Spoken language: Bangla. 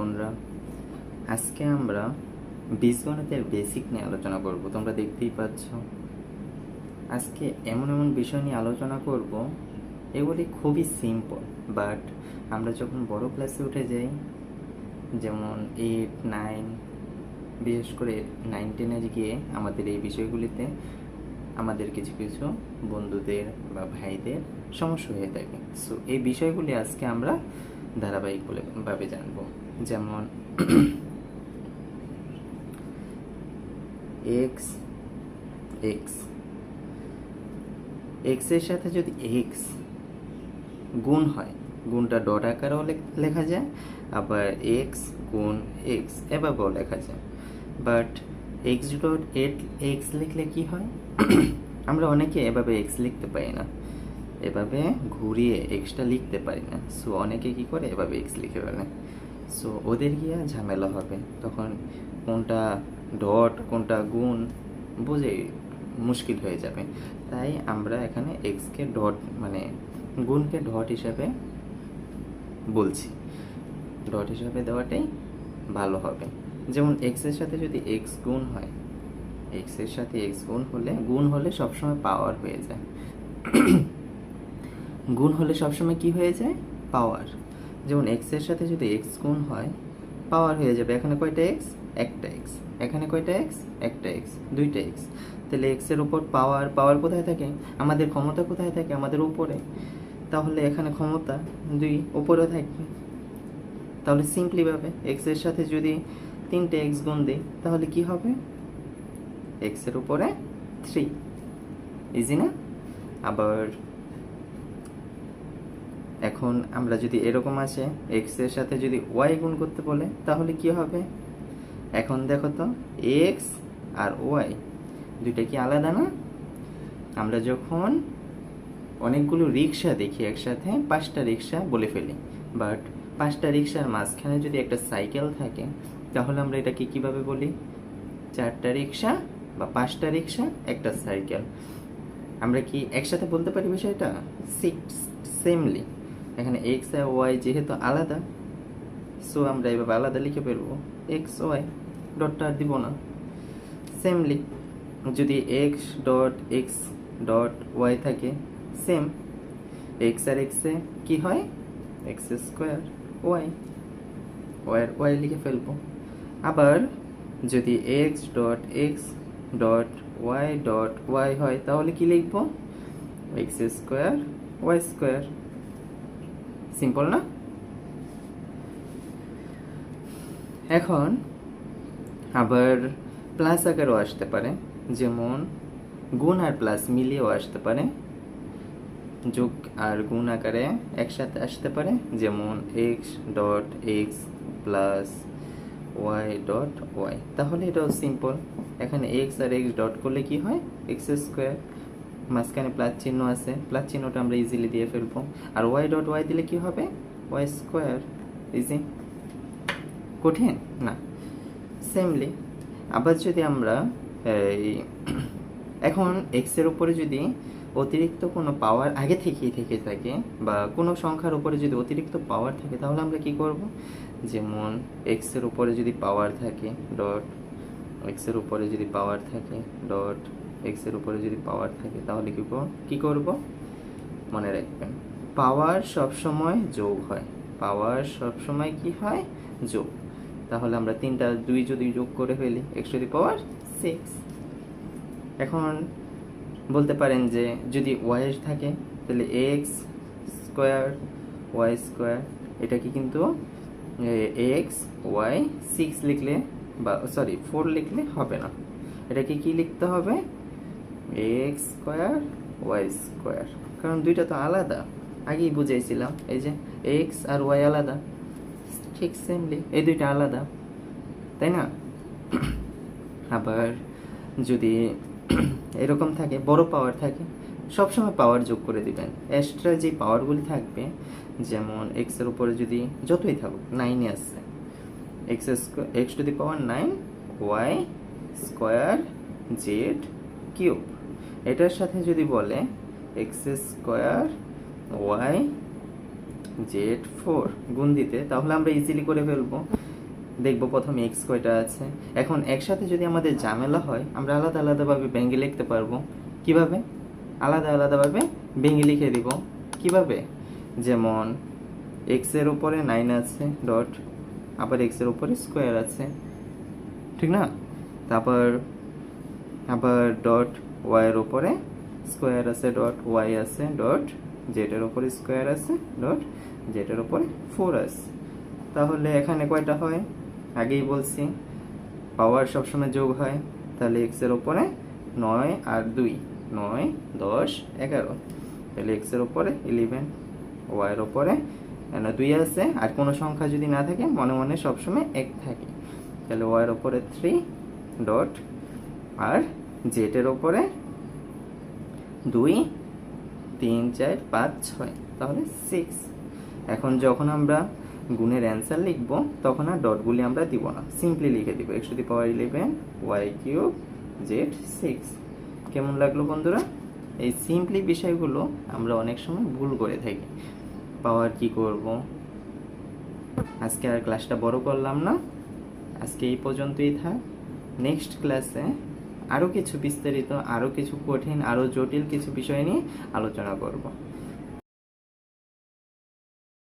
বোনরা, আজকে আমরা বীজগণিতের বেসিক নিয়ে আলোচনা করব। তোমরা দেখতেই পাচ্ছ আজকে এমন এমন বিষয় নিয়ে আলোচনা করব, এগুলি খুবই সিম্পল, বাট আমরা যখন বড় ক্লাসে উঠে যাই, যেমন 8, 9, বিশেষ করে 9, 10-এর গিয়ে আমাদের এই বিষয়গুলিতে আমাদের কিছু কিছু বন্ধুদের বা ভাইদের সমস্যা হয়ে থাকে। সো এই বিষয়গুলি আজকে আমরা ধারাবাহিকভাবে জানব। যেমন এক্স এক্স এক্সের সাথে যদি এক্স গুণ হয়, গুণটা ডট আকারেও লেখা যায়, আবার এক্স গুণ এক্স এভাবেও লেখা যায়। বাট এক্স ডট এক্স লিখলে কি হয়? আমরা অনেকে এভাবে এক্স লিখতে পারি না, এভাবে ঘুরিয়ে এক্সটা লিখতে পারি না। সো অনেকে কি করে এভাবে এক্স লিখে ফেলে। সো ওদের গিয়ে ঝামেলা হবে, তখন কোনটা ডট কোনটা গুণ বুঝে মুশকিল হয়ে যাবে। তাই আমরা এখানে এক্সকে ডট মানে গুণকে ডট হিসাবে বলছি, ডট হিসাবে দেওয়াটাই ভালো হবে। যেমন এক্সের সাথে যদি এক্স গুণ হয়, এক্সের সাথে এক্স গুণ হলে সবসময় পাওয়ার হয়ে যায়। গুণ হলে সবসময় কি হয়ে যায়? পাওয়ার। যেমন এক্সের সাথে যদি এক্স গুণ হয়, পাওয়ার হয়ে যাবে। এখানে কয়টা এক্স? একটা এক্স। এখানে কয়টা এক্স? একটা এক্স, দুইটা এক্স। তাহলে এক্সের উপর পাওয়ার, পাওয়ার কোথায় থাকে? আমাদের ক্ষমতা কোথায় থাকে? আমাদের উপরে। তাহলে এখানে ক্ষমতা 2 উপরে থাকবে। তাহলে সিম্পলিভাবে এক্সের সাথে যদি 3টে এক্স গুণ দিই, তাহলে কি হবে? এক্সের উপরে 3। ইজি না? আবার এখন আমরা যদি এরকম আসে, এক্সের সাথে যদি ওয়াই গুণ করতে বলে, তাহলে কি হবে? এখন দেখো তো, এক্স আর ওয়াই দুইটা কি আলাদা না? আমরা যখন অনেকগুলো রিক্সা দেখি একসাথে, 5টা রিক্সা বলে ফেলি, বাট 5টা রিক্সার মাঝখানে যদি একটা সাইকেল থাকে, তাহলে আমরা এটাকে কিভাবে বলি? 4টা রিক্সা বা 5টা রিক্সা একটা সাইকেল। আমরা কি একসাথে বলতে পারি বিষয়টা? সেমলি এখানে এক্স আর ওয়াই যেহেতু আলাদা, সো আমরা এভাবে আলাদা লিখে ফেলবো, এক্স ওয়াই, ডটটা আর দিব না। সেমলি যদি X dot X dot Y থাকে, সেম এক্স আর এক্সে কি হয়? এক্স স্কোয়ার ওয়াই, ওয়াই লিখে ফেলবো। আবার যদি X dot X dot Y হয়, তাহলে কি লিখবো? X square Y square. Simple না? এখন আবার প্লাস আকারেও আসতে পারে, যেমন গুণ আর প্লাস মিলিয়েও আসতে পারে, যোগ আর গুণ আকারে একসাথে আসতে পারে, যেমন X dot X plus Y dot Y. তাহলে এটাও সিম্পল। এখানে এক্স আর এক্স ডট করলে কি হয়? এক্স স্কোয়ার, মাঝখানে প্লাস চিহ্ন আছে, প্লাস চিহ্নটা আমরা ইজিলি দিয়ে ফেলবো। আর ওয়াই ডট ওয়াই দিলে কি হবে? Y square. ইজি? কঠিন না? সেমলি আবার যদি আমরা এখন এক্সের উপরে যদি অতিরিক্ত কোনো পাওয়ার আগে থেকেই থেকে থাকে, বা কোনো সংখ্যার উপরে যদি অতিরিক্ত পাওয়ার থাকে, তাহলে আমরা কি করব? যেমন এক্সের উপরে যদি পাওয়ার থাকে, ডট এক্সের উপরে যদি পাওয়ার থাকে, ডট এক্সের উপরে যদি পাওয়ার থাকে, তাহলে কি করব? মনে রাখবেন, পাওয়ার সবসময় যোগ হয়। পাওয়ার সবসময় কি হয়? যোগ। তাহলে আমরা 3টা 2 যদি যোগ করে ফেলি, এক্স টু দি পাওয়ার 6। এখন বলতে পারেন যে যদি ওয়াই থাকে, তাহলে এক্স স্কোয়ার ওয়াই স্কোয়ার, এটা কি কিন্তু এক্স ওয়াই 6 লিখলে, বা সরি 4 লিখলে হবে না, এটাকে কি লিখতে হবে? X square Y square. কারণ দুইটা তো আলাদা, আগেই বুঝাইছিলাম, এই যে এক্স আর ওয়াই আলাদা, ঠিক সেমলি এই দুইটা আলাদা, তাই না? আবার যদি এরকম থাকে, বড় পাওয়ার থাকে, সবসময় পাওয়ার যোগ করে দিবেন। এক্সট্রা যে পাওয়ারগুলি থাকবে, যেমন এক্সের উপরে যদি যতই থাকুক, 9 আসছে, X to the power 9 Y square Z cube, এটার সাথে যদি বলে এক্স স্কোয়ার ওয়াই জেড 4 গুণ দিতে, তাহলে আমরা ইজিলি করে ফেলবো। দেখব প্রথমে এক্স কয়টা আছে। এখন একসাথে যদি আমাদের ঝামেলা হয় আমরা আলাদা আলাদাভাবে ভেঙে লিখতে পারবো। কিভাবে? আলাদা আলাদাভাবে ভেঙে লিখে দিব। কিভাবে? যেমন এক্সের উপরে 9 আছে ডট, আবার এক্সের উপরে স্কোয়ার আছে, ঠিক না? তারপর আবার ডট ওয়াইয়ের উপরে স্কোয়ার আছে ডট ওয়াই আছে ডট জেডের উপরে স্কোয়ার আছে ডট জেডের উপরে 4 আছে। তাহলে এখানে কয়টা হয়? আগেই বলছি পাওয়ার সবসময় যোগ হয়। তাহলে এক্সের উপরে 9 আর 2, 9 10 11। তাহলে এক্সের উপরে 11, ওয়াইয়ের উপরে 2 আছে, আর কোনো সংখ্যা যদি না থাকে মনে মনে সবসময় 1 থাকে। তাহলে ওয়াইয়ের উপরে 3 ডট আর জেডের উপরে 2 3 4 5 6, তাহলে 6। এখন যখন আমরা গুণের অ্যান্সার লিখব তখন আর ডটগুলি আমরা দিব না, সিম্পলি লিখে দিব x two the power 11 y cube Z 6। কেমন লাগলো বন্ধুরা? এই সিম্পলি বিষয়গুলো আমরা অনেক সময় ভুল করে থাকি। পাওয়ার কি করব? আজকে আর ক্লাসটা বড় করলাম না, আজকে এই পর্যন্তই থাক। নেক্সট ক্লাসে আরও কিছু বিস্তারিত, আরও কিছু কঠিন, আরও জটিল কিছু বিষয় নিয়ে আলোচনা করব।